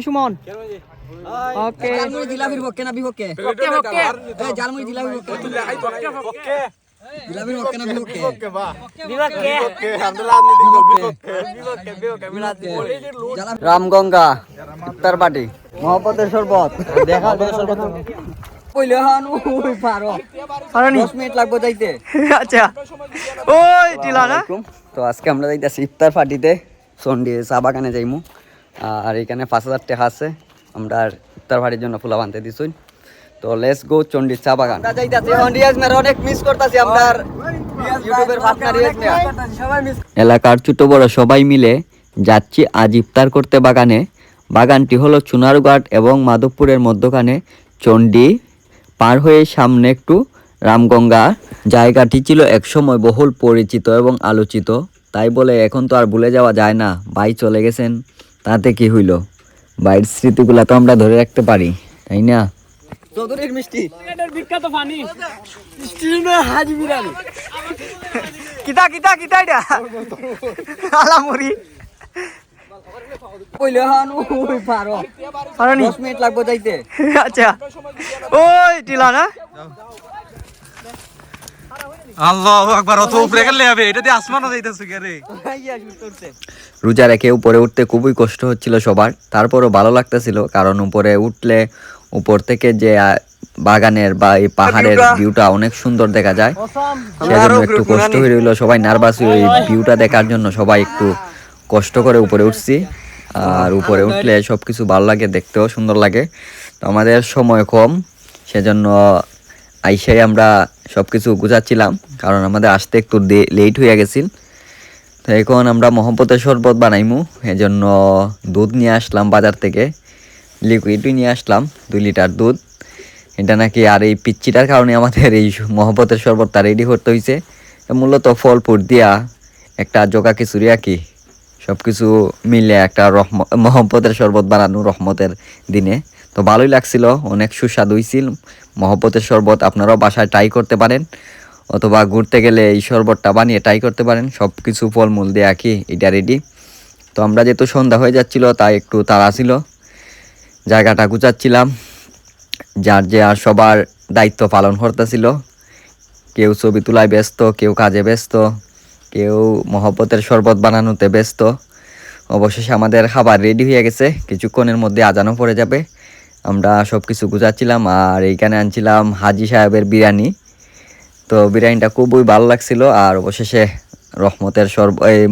সুমন ওকে জালমুড়ি জিলাপির পক্ষে না বিপক্ষে? এই জালমুড়ি জিলাপির পক্ষে। জিলাপির পক্ষে না বিপক্ষে? রামগঙ্গা ইফতার পার্টি মহব্বতের শরবত দেখা শরবত কইলে হান ওই পারো 10 মিনিট লাগবে যাইতে। আচ্ছা ওই টিলা না। তো আজকে আমরা যাইতাছি ইফতার পার্টিতে সন্ডি চা বাগানে যাইমু। আর এখানে 5000 টাকা আছে আমরা ইফতার পার্টির জন্য ফুলা বানতে দিছুন। তো লেটস গো চন্ডি চা বাগান। আমরা যাইতাছি রিয়াজ মের অনেক মিস করতাছি আমরা ইউটিউবের পার্টনার রিয়াজ মের। এলাকার ছোট বড় সবাই মিলে যাচ্ছি আজ ইফতার করতে বাগানে। বাগানটি হলো চুনারঘাট এবং মাধবপুরের মধ্যখানে। চন্ডি পার হয়ে সামনে একটু রামগঙ্গা। জায়গাটি ছিল একসময় বহুল পরিচিত এবং আলোচিত, তাই বলে এখন তো আর ভুলে যাওয়া যায় না। ভাই চলে গেছেন, তাতে কি হইল, বাইরের স্মৃতিগুলা তো আমরা ধরে রাখতে পারি, তাই না? চৌধুরীর মিষ্টি বিখ্যাত পানি হাজি বিরিয়ানি কিতা কিতা কিতা এটা আলামুরি কইলে হান ওই পারো 10 মিনিট লাগবে যাইতে। আচ্ছা ওই টিলা না। আল্লাহু আকবার, অত উপরে গেলে হবে, এটা দিয়ে আসমানও যাইতেছে কে রে। রোজা রেখে উপরে উঠতে খুবই কষ্ট হচ্ছিল সবার, তারপরও ভালো লাগতেছিল কারণ উপরে উঠলে উপর থেকে যে বাগানের বা এই পাহাড়ের ভিউটা অনেক সুন্দর দেখা যায়। সেজন্য একটু কষ্ট হয়ে রইল, সবাই নার্ভাস ওই ভিউটা দেখার জন্য সবাই একটু কষ্ট করে উপরে উঠছি। আর উপরে উঠলে সবকিছু ভালো লাগে, দেখতেও সুন্দর লাগে। তো আমাদের সময় কম, সেজন্য আইসাই আমরা সবকিছু গুছাচ্ছিলাম কারণ আমাদের আসতে একটু লেট হয়ে গেছিল। তো এখন আমরা মহব্বতের শরবত বানাইমু, এজন্য দুধ নিয়ে আসলাম বাজার থেকে, লিকুইডই নিয়ে আসলাম 2 লিটার দুধ। এটা নাকি আর এই পিচ্চিটার কারণে আমাদের এই মহব্বতের শরবতটা রেডি করতে হয়েছে। মূলত ফল ফুট দিয়া একটা জোগা খিচুড়ি কি সব কিছু মিলে একটা মহব্বতের শরবত বানানো রহমতের দিনে। তো ভালোই লাগছিল, অনেক সুস্বাদু হয়েছিল মহব্বতের শরবত। আপনারাও বাসায় ট্রাই করতে পারেন, অথবা ঘুরতে গেলে এই শরবতটা বানিয়ে ট্রাই করতে পারেন। সব কিছু ফলমূল দেয়া কি এটা রেডি। তো আমরা যেহেতু সন্ধ্যা হয়ে যাচ্ছিল তাই একটু তাড়া ছিল, জায়গাটা গুছাচ্ছিলাম। যার যে আর সবার দায়িত্ব পালন করতেছিল, কেউ ছবি তোলায় ব্যস্ত, কেউ কাজে ব্যস্ত, কেউ মহব্বতের শরবত বানানোতে ব্যস্ত। অবশেষে আমাদের খাবার রেডি হয়ে গেছে, কিছুক্ষণের মধ্যে আজানও পড়ে যাবে। আমরা সব কিছু গুছাচ্ছিলাম আর এইখানে আনছিলাম হাজি সাহেবের বিরিয়ানি। তো বিরিয়ানিটা খুবই ভালো লাগছিল। আর অবশেষে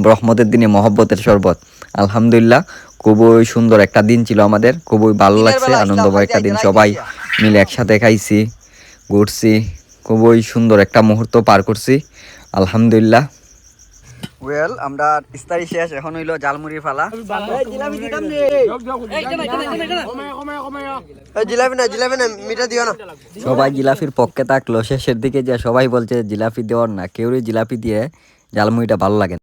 রহমতের দিনে মহব্বতের শরবত, আলহামদুলিল্লাহ খুবই সুন্দর একটা দিন ছিল আমাদের, খুবই ভালো লাগছে, আনন্দময় একটা দিন। সবাই মিলে একসাথে খাইছি, ঘুরছি, খুবই সুন্দর একটা মুহূর্ত পার করছি, আলহামদুলিল্লাহ। ওয়েল আমরা ইফতারি শেষ, এখন হইলো জালমুড়ি ফালা। জিলাপি না মিঠা দিও না। সবাই জিলাপির পক্ষে থাকলো, শেষের দিকে যে সবাই বলছে জিলাপি দেওয়ার না, কেউই জিলাপি দিয়ে জালমুড়িটা ভালো লাগে না।